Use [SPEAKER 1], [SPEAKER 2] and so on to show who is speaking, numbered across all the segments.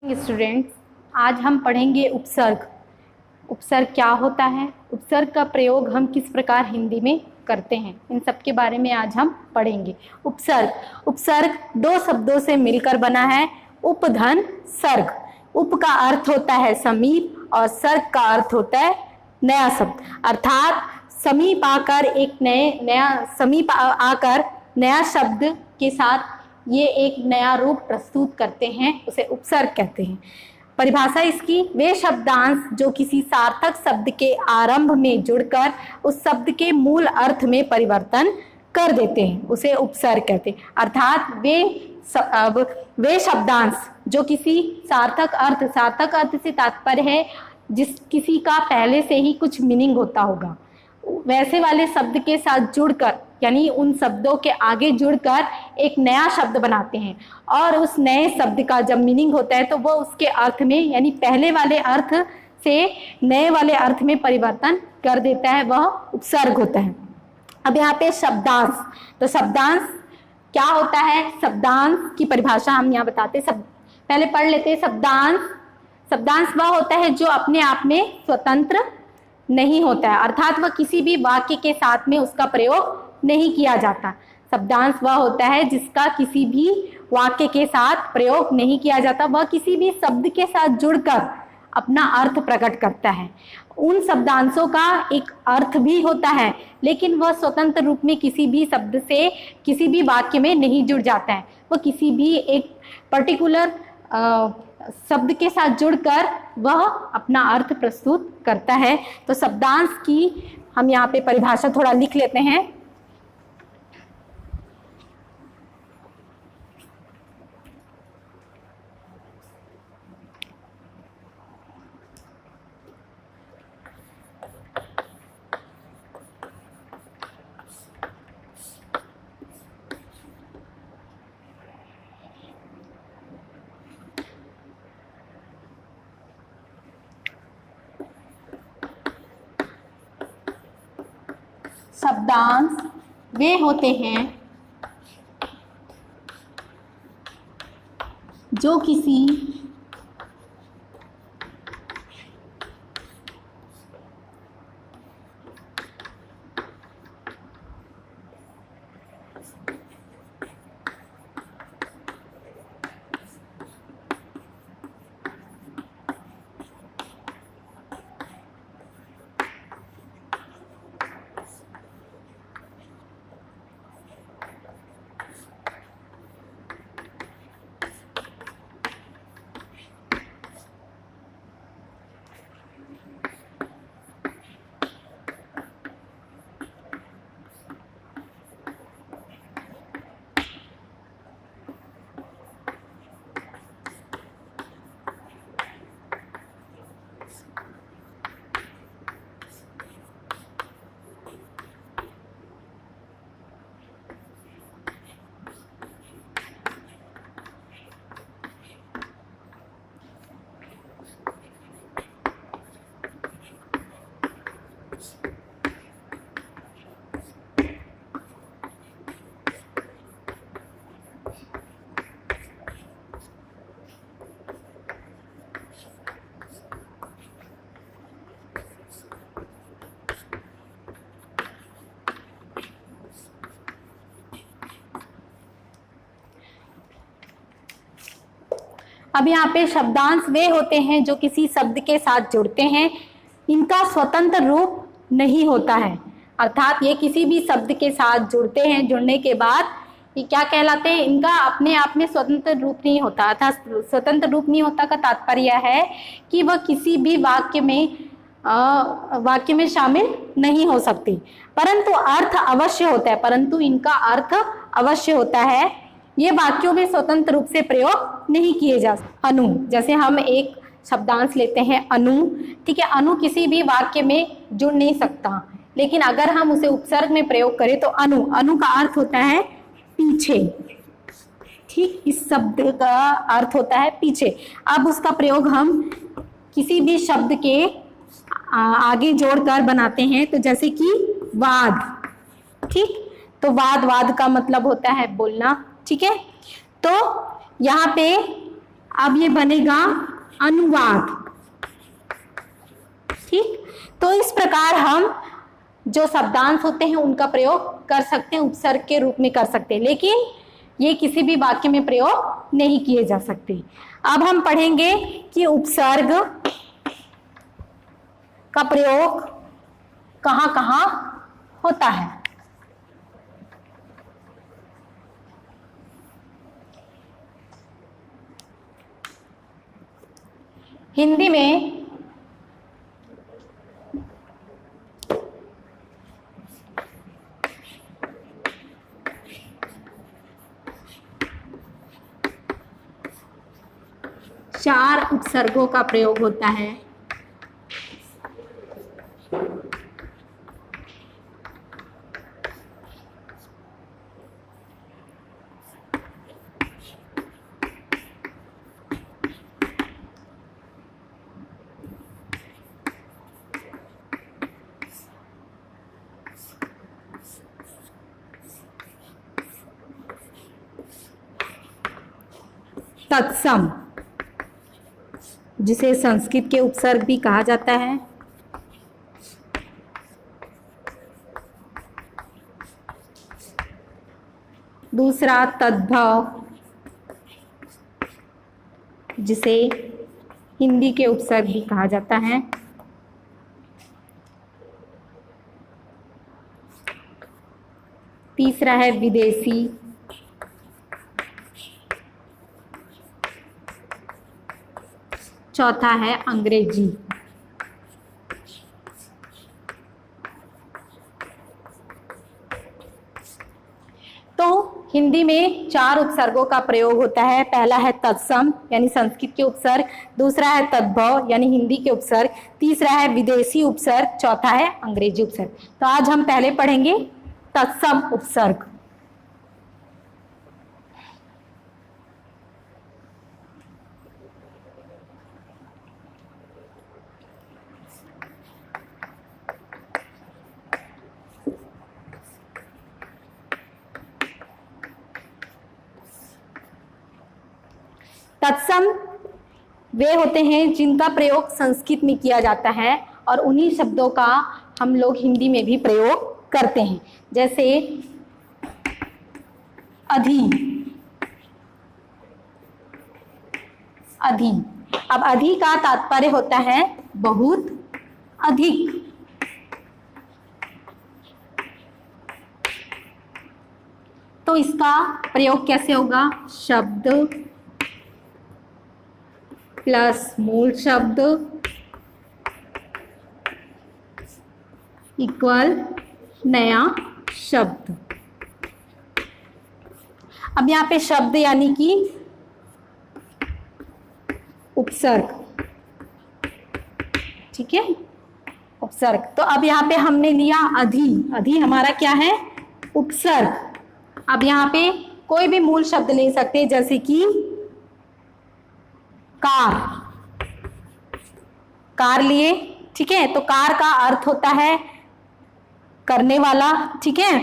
[SPEAKER 1] Students, आज हम पढ़ेंगे उपसर्ग। उपसर्ग क्या होता है, उपसर्ग का प्रयोग हम किस प्रकार हिंदी में करते हैं, इन सब के बारे में आज हम पढ़ेंगे। उपसर्ग दो शब्दों से मिलकर बना है, उप धन सर्ग। उप का अर्थ होता है समीप और सर्ग का अर्थ होता है नया शब्द, अर्थात समीप आकर नया शब्द के साथ ये एक नया रूप प्रस्तुत करते हैं, उसे उपसर्ग कहते हैं। परिभाषा इसकी, वे शब्दांश जो किसी सार्थक शब्द के आरंभ में जुड़कर उस शब्द के मूल अर्थ में परिवर्तन कर देते हैं, उसे उपसर्ग कहते हैं। अर्थात वे शब्दांश जो किसी सार्थक अर्थ से तात्पर्य है जिस किसी का पहले से ही कुछ मीनिंग होता होगा, वैसे वाले शब्द के साथ जुड़कर, यानी उन शब्दों के आगे जुड़कर एक नया शब्द बनाते हैं, और उस नए शब्द का जब मीनिंग होता है तो वो उसके अर्थ में, यानी पहले वाले अर्थ से नए वाले अर्थ में परिवर्तन कर देता है, वह उपसर्ग होता है। अब यहाँ पे शब्दांश, तो शब्दांश क्या होता है, शब्दांश की परिभाषा हम यहाँ बताते हैं। पहले पढ़ लेते हैं। शब्दांश वह होता है जो अपने आप में स्वतंत्र नहीं होता है, अर्थात वह किसी भी वाक्य के साथ में उसका प्रयोग नहीं किया जाता। शब्दांश वह होता है जिसका किसी भी वाक्य के साथ प्रयोग नहीं किया जाता, वह किसी भी शब्द के साथ जुड़कर अपना अर्थ प्रकट करता है। उन शब्दांशों का एक अर्थ भी होता है, लेकिन वह स्वतंत्र रूप में किसी भी शब्द से किसी भी वाक्य में नहीं जुड़ जाता है, वह किसी भी एक पर्टिकुलर शब्द के साथ जुड़कर वह अपना अर्थ प्रस्तुत करता है। तो शब्दांश की हम यहाँ पे परिभाषा थोड़ा लिख लेते हैं। शब्दांश वे होते हैं जो किसी अब यहाँ पे शब्दांश वे होते हैं जो किसी शब्द के साथ जुड़ते हैं, इनका स्वतंत्र रूप नहीं होता है, अर्थात ये किसी भी शब्द के साथ जुड़ते हैं, जुड़ने के बाद ये क्या कहलाते हैं, इनका अपने आप में स्वतंत्र रूप नहीं होता। अर्थात स्वतंत्र रूप नहीं होता का तात्पर्य है कि वह किसी भी वाक्य में शामिल नहीं हो सकती, परंतु अर्थ अवश्य होता है, परंतु इनका अर्थ अवश्य होता है। ये वाक्यों में स्वतंत्र रूप से प्रयोग नहीं किए जा सकते। अनु, जैसे हम एक शब्दांश लेते हैं अनु, ठीक है, अनु किसी भी वाक्य में जुड़ नहीं सकता, लेकिन अगर हम उसे उपसर्ग में प्रयोग करें तो अनु का अर्थ होता है पीछे, ठीक, इस शब्द का अर्थ होता है पीछे। अब उसका प्रयोग हम किसी भी शब्द के आगे जोड़कर बनाते हैं, तो जैसे कि वाद, ठीक, तो वाद का मतलब होता है बोलना, ठीक है। तो यहाँ पे अब ये बनेगा अनुवाद। ठीक, तो इस प्रकार हम जो शब्दांश होते हैं उनका प्रयोग कर सकते हैं, उपसर्ग के रूप में कर सकते हैं, लेकिन ये किसी भी वाक्य में प्रयोग नहीं किए जा सकते। अब हम पढ़ेंगे कि उपसर्ग का प्रयोग कहाँ कहाँ होता है। हिंदी में चार उपसर्गों का प्रयोग होता है। तत्सम, जिसे संस्कृत के उपसर्ग भी कहा जाता है। दूसरा तद्भव, जिसे हिंदी के उपसर्ग भी कहा जाता है। तीसरा है विदेशी। चौथा है अंग्रेजी। तो हिंदी में चार उपसर्गों का प्रयोग होता है। पहला है तत्सम यानी संस्कृत के उपसर्ग, दूसरा है तद्भव यानी हिंदी के उपसर्ग, तीसरा है विदेशी उपसर्ग, चौथा है अंग्रेजी उपसर्ग। तो आज हम पहले पढ़ेंगे तत्सम उपसर्ग। तत्सम वे होते हैं जिनका प्रयोग संस्कृत में किया जाता है और उन्हीं शब्दों का हम लोग हिंदी में भी प्रयोग करते हैं। जैसे अधि, अधि। अब अधि का तात्पर्य होता है बहुत अधिक। तो इसका प्रयोग कैसे होगा? शब्द प्लस मूल शब्द इक्वल नया शब्द। अब यहाँ पे शब्द यानी कि उपसर्ग, ठीक है, उपसर्ग। तो अब यहाँ पे हमने लिया अधि, अधि हमारा क्या है? उपसर्ग। अब यहाँ पे कोई भी मूल शब्द ले सकते हैं, जैसे कि कार, कार लिए, ठीक है। तो कार का अर्थ होता है करने वाला, ठीक है।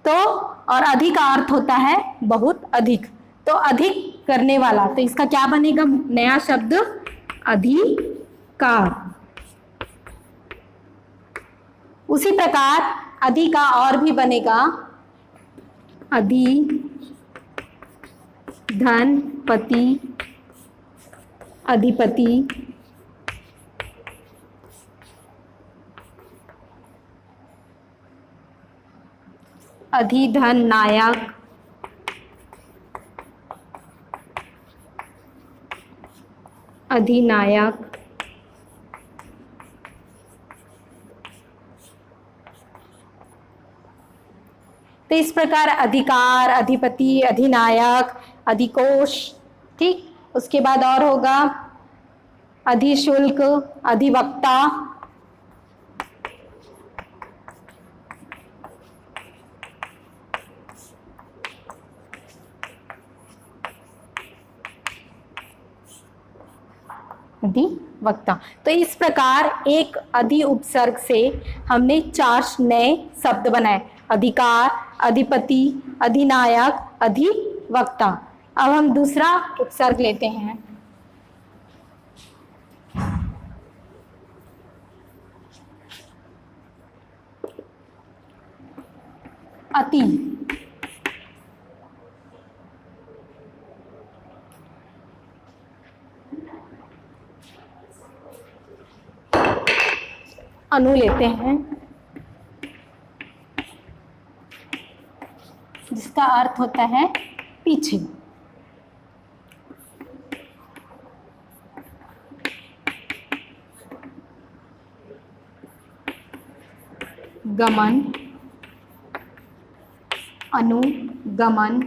[SPEAKER 1] तो और अधिक का अर्थ होता है बहुत अधिक, तो अधिक करने वाला। तो इसका क्या बनेगा नया शब्द? अधिकार। उसी प्रकार अधि का और भी बनेगा अधि धन पति, अधिपति, अधिधन नायक, अधिनायक, तो इस प्रकार अधिकार, अधिपति, अधिनायक, अधिकोष, ठीक। उसके बाद और होगा अधिशुल्क, अधिवक्ता, अधिवक्ता। तो इस प्रकार एक अधि उपसर्ग से हमने 4 नए शब्द बनाए: अधिकार, अधिपति, अधिनायक, अधिवक्ता। अब हम दूसरा उपसर्ग लेते हैं। अति, अनु लेते हैं जिसका अर्थ होता है पीछे। गमन, अनुगमन,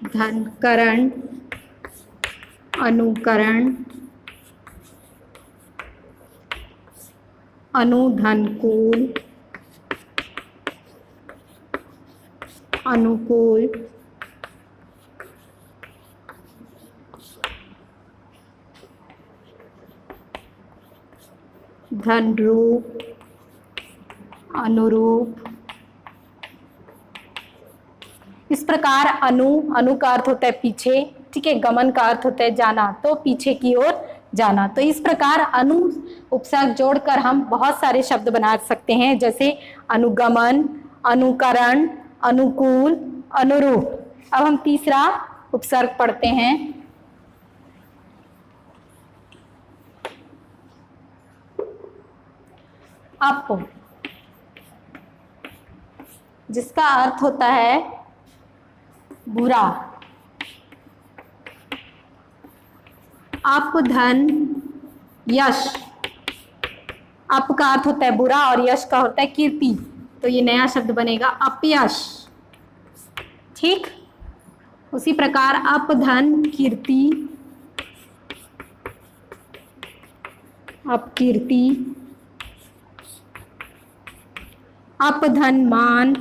[SPEAKER 1] धनकरण, अनुकरण, अनुधनकूल, अनुकूल, धनरूप, अनुरूप। इस प्रकार अनु का अर्थ होता है पीछे, ठीक है। गमन का अर्थ होता है जाना, तो पीछे की ओर जाना। तो इस प्रकार अनु उपसर्ग जोड़कर हम बहुत सारे शब्द बना सकते हैं, जैसे अनुगमन, अनुकरण, अनुकूल, अनुरूप। अब हम तीसरा उपसर्ग पढ़ते हैं। अप, जिसका अर्थ होता है बुरा। अप धन यश, अप का अर्थ होता है बुरा और यश का होता है कीर्ति, तो ये नया शब्द बनेगा अपयश, ठीक। उसी प्रकार अप धन कीर्ति, अपकीर्ति, अपधन मान,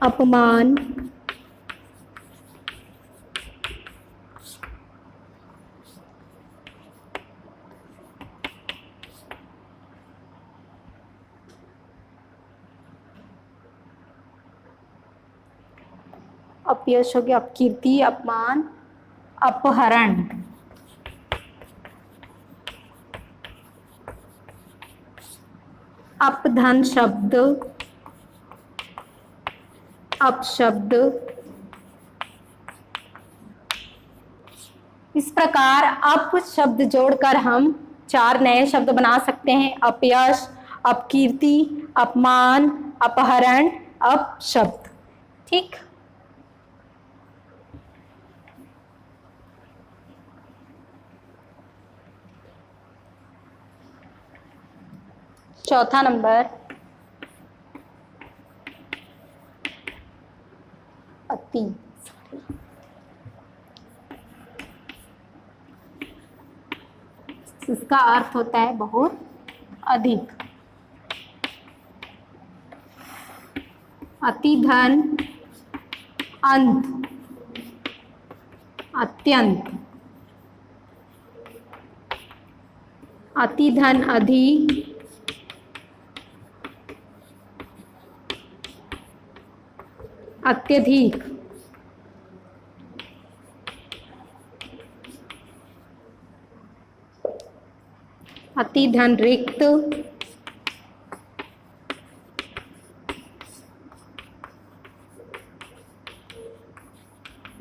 [SPEAKER 1] अपमान, अपयश हो गया, अपकीर्ति, अपमान, अपहरण। अपधन शब्द, अपशब्द। इस प्रकार अप शब्द जोड़कर हम 4 नए शब्द बना सकते हैं। अपयश, अपकीर्ति, अपमान, अपहरण, अपशब्द, ठीक। चौथा नंबर अति। इसका अर्थ होता है बहुत अधिक। अति धन अंत, अत्यंत। अति धन अधिक, अत्यधिक। अति धन रिक्त,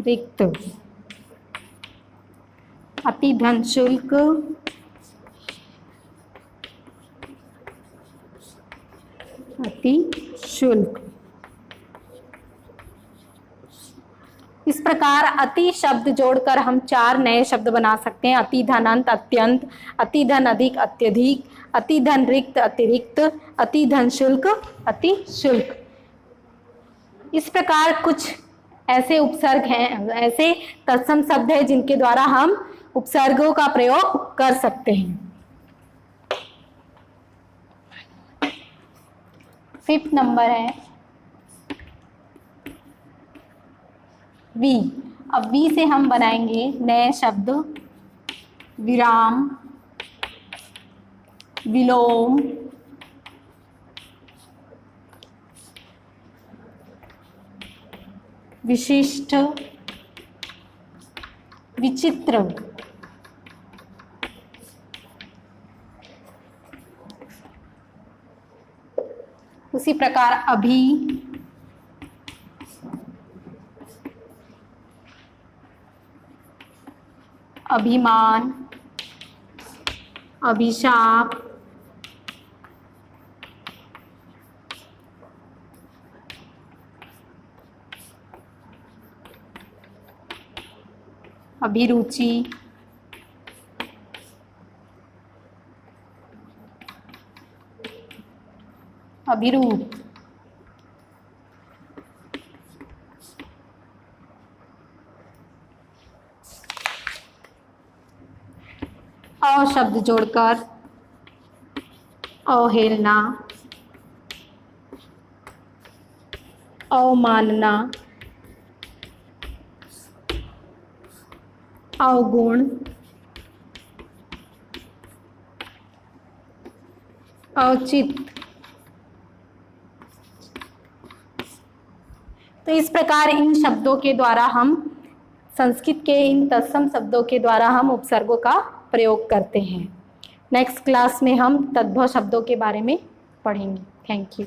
[SPEAKER 1] रिक्त। अति धन शुल्क, अति शुल्क। इस प्रकार अति शब्द जोड़कर हम 4 नए शब्द बना सकते हैं। अति धन अंत, अत्यंत। अति धन अधिक, अत्यधिक। अति धन रिक्त, अतिरिक्त। अति धन शुल्क, अति शुल्क। इस प्रकार कुछ ऐसे उपसर्ग हैं, ऐसे तत्सम शब्द हैं जिनके द्वारा हम उपसर्गों का प्रयोग कर सकते हैं। 5th नंबर है वी। अब वी से हम बनाएंगे नए शब्द। विराम, विलोम, विशिष्ट, विचित्र, उसी प्रकार अभी, अभिमान, अभिशाप, अभिरुचि, अभिरूप, अ शब्द जोड़कर अवहेलना, अवमानना, अवगुण, औचित। तो इस प्रकार इन शब्दों के द्वारा हम संस्कृत के इन तत्सम शब्दों के द्वारा हम उपसर्गों का प्रयोग करते हैं। नेक्स्ट क्लास में हम तद्भव शब्दों के बारे में पढ़ेंगे। Thank you.